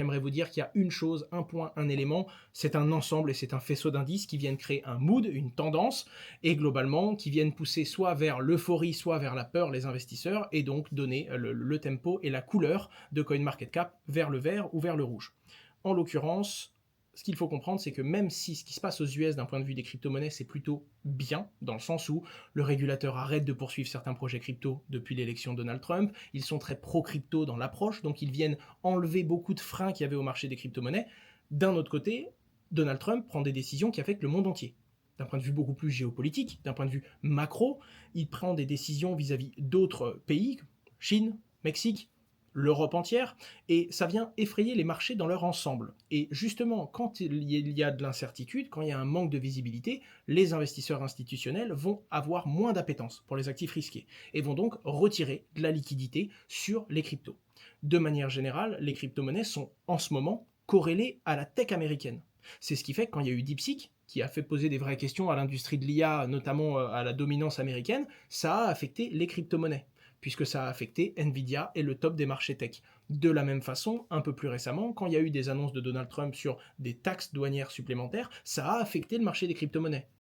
J'aimerais vous dire qu'il y a une chose, un point, un élément, c'est un ensemble et c'est un faisceau d'indices qui viennent créer un mood, une tendance, et globalement qui viennent pousser soit vers l'euphorie, soit vers la peur les investisseurs, et donc donner le tempo et la couleur de CoinMarketCap vers le vert ou vers le rouge. En l'occurrence, ce qu'il faut comprendre, c'est que même si ce qui se passe aux US d'un point de vue des crypto-monnaies, c'est plutôt bien, dans le sens où le régulateur arrête de poursuivre certains projets crypto depuis l'élection de Donald Trump, ils sont très pro-crypto dans l'approche, donc ils viennent enlever beaucoup de freins qu'il y avait au marché des crypto-monnaies. D'un autre côté, Donald Trump prend des décisions qui affectent le monde entier. D'un point de vue beaucoup plus géopolitique, d'un point de vue macro, il prend des décisions vis-à-vis d'autres pays, Chine, Mexique, l'Europe entière, et ça vient effrayer les marchés dans leur ensemble. Et justement, quand il y a de l'incertitude, quand il y a un manque de visibilité, les investisseurs institutionnels vont avoir moins d'appétence pour les actifs risqués et vont donc retirer de la liquidité sur les cryptos. De manière générale, les crypto-monnaies sont en ce moment corrélées à la tech américaine. C'est ce qui fait que quand il y a eu DeepSeek, qui a fait poser des vraies questions à l'industrie de l'IA, notamment à la dominance américaine, ça a affecté les crypto-monnaies puisque ça a affecté Nvidia et le top des marchés tech. De la même façon, un peu plus récemment, quand il y a eu des annonces de Donald Trump sur des taxes douanières supplémentaires, ça a affecté le marché des crypto-monnaies.